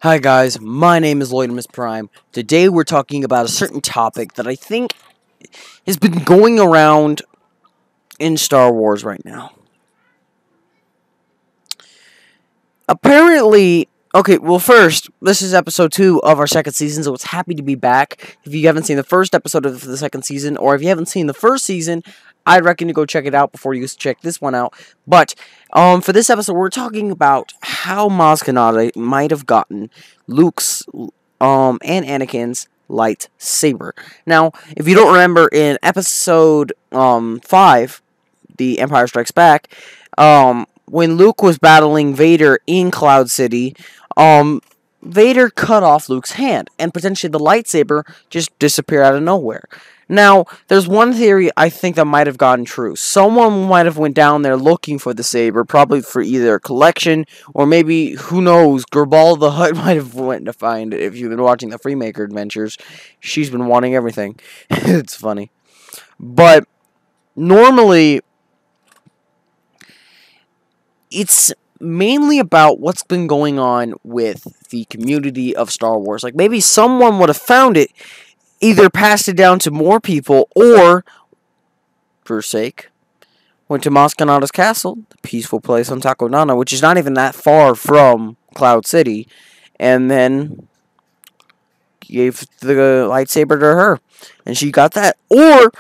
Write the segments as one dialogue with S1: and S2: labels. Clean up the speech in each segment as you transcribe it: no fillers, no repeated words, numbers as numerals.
S1: Hi guys, my name is Lloyd Prime. Today we're talking about a certain topic that I think has been going around in Star Wars right now. Apparently, first, this is episode 2 of our second season, so it's happy to be back. If you haven't seen the first episode of the second season, or if you haven't seen the first season, I'd recommend you go check it out before you check this one out. But, for this episode, we're talking about how Maz Kanata might have gotten Luke's, and Anakin's lightsaber. Now, if you don't remember, in episode, 5, The Empire Strikes Back, when Luke was battling Vader in Cloud City, Vader cut off Luke's hand, and potentially the lightsaber just disappeared out of nowhere. Now, there's one theory I think that might have gotten true. Someone might have went down there looking for the saber, probably for either a collection, or maybe, who knows, Gerbal the Hutt might have went to find it. If you've been watching the Freemaker Adventures, she's been wanting everything. It's funny. But, normally, it's mainly about what's been going on with the community of Star Wars. Like, maybe someone would have found it, either passed it down to more people, or, for sake, went to Maz Kanata's castle, the peaceful place on Takonana, which is not even that far from Cloud City, and then gave the lightsaber to her, and she got that. Or,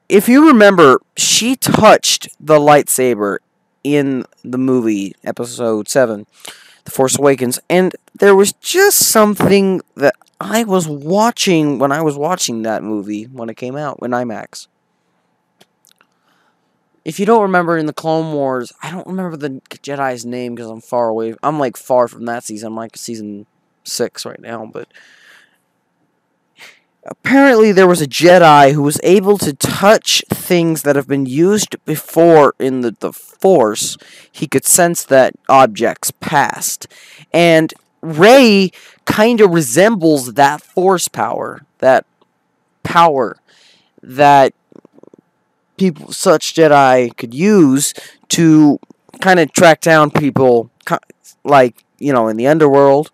S1: if you remember, she touched the lightsaber in the movie, episode 7, The Force Awakens, and there was just something that I was watching when I was watching that movie when it came out in IMAX. If you don't remember, in the Clone Wars, I don't remember the Jedi's name because I'm far away. I'm like far from that season. I'm like season 6 right now, but apparently there was a Jedi who was able to touch things that have been used before in the Force. He could sense that objects passed. And Rey kind of resembles that Force power. That power that people, such Jedi, could use to kind of track down people, like, in the underworld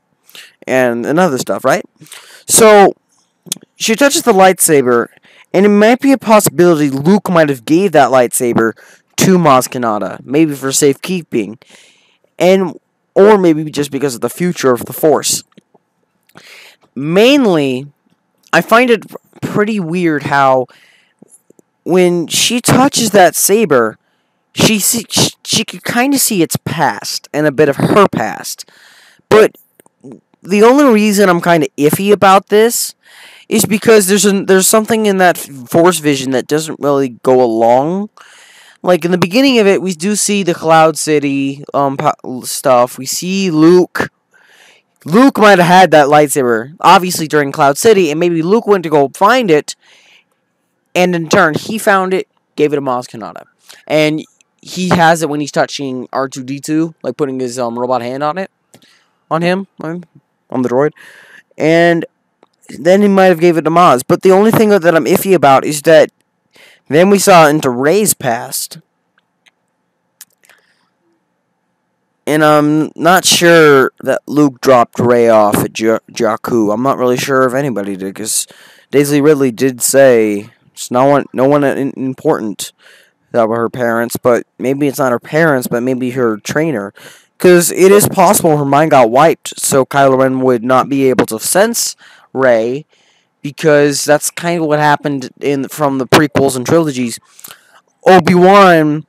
S1: and other stuff, right? So she touches the lightsaber, and it might be a possibility Luke might have gave that lightsaber to Maz Kanata, maybe for safekeeping, or maybe just because of the future of the Force. Mainly, I find it pretty weird how when she touches that saber, she could kind of see its past and a bit of her past. But the only reason I'm kind of iffy about this is because there's something in that Force vision that doesn't really go along. Like, in the beginning of it, we do see the Cloud City stuff. We see Luke. Luke might have had that lightsaber, obviously, during Cloud City, and maybe Luke went to go find it, and in turn, he found it, gave it to Maz Kanata. And he has it when he's touching R2-D2, like putting his robot hand on him, on the droid. And then he might have gave it to Maz. But the only thing that I'm iffy about is that then we saw into Rey's past. And I'm not sure that Luke dropped Rey off at Jakku. I'm not really sure if anybody did, because Daisy Ridley did say it's no one important that were her parents, but maybe it's not her parents, but maybe her trainer. Because it is possible her mind got wiped, so Kylo Ren would not be able to sense Rey, because that's kind of what happened from the prequels and trilogies. Obi-Wan,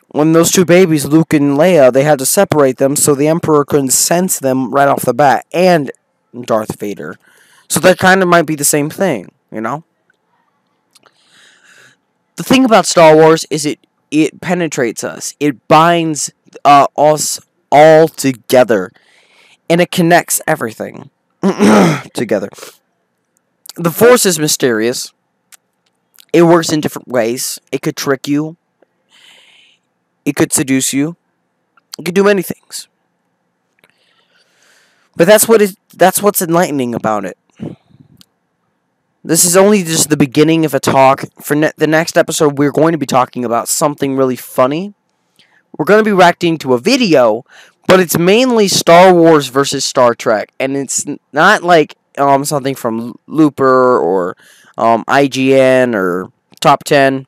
S1: when those two babies, Luke and Leia, they had to separate them so the Emperor couldn't sense them right off the bat, and Darth Vader. So that kind of might be the same thing, The thing about Star Wars is it penetrates us. It binds us all together, and it connects everything together. The Force is mysterious. It works in different ways. It could trick you. It could seduce you. It could do many things. But that's what's enlightening about it. This is only just the beginning of a talk. For the next episode, we're going to be talking about something really funny. We're going to be reacting to a video But it's mainly Star Wars versus Star Trek, and it's not like something from Looper or IGN or Top 10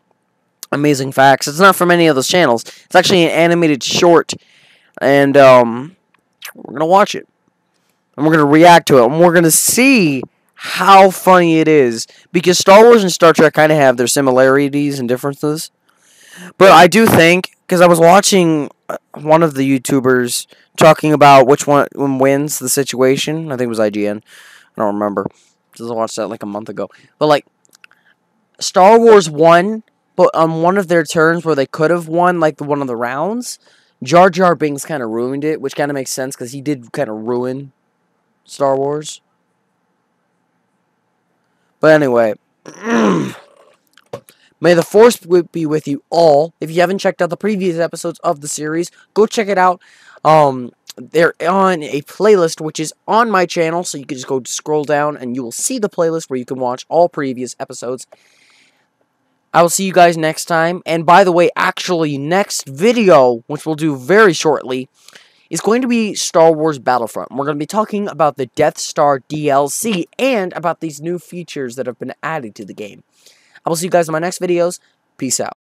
S1: Amazing Facts. It's not from any of those channels. It's actually an animated short, and we're gonna watch it, and we're gonna react to it, and we're gonna see how funny it is, because Star Wars and Star Trek kind of have their similarities and differences. But I do think, because I was watching one of the YouTubers talking about which one wins the situation. I think it was IGN. I don't remember. Just watched that like a month ago. But like, Star Wars won, but on one of their turns where they could have won, like one of the rounds, Jar Jar Binks kind of ruined it, which kind of makes sense because he did kind of ruin Star Wars. But anyway, may the Force be with you all. If you haven't checked out the previous episodes of the series, go check it out. They're on a playlist which is on my channel, so you can just go scroll down and you will see the playlist where you can watch all previous episodes. I will see you guys next time. And by the way, actually, next video, which we'll do very shortly, is going to be Star Wars Battlefront. We're going to be talking about the Death Star DLC and about these new features that have been added to the game. I will see you guys in my next videos. Peace out.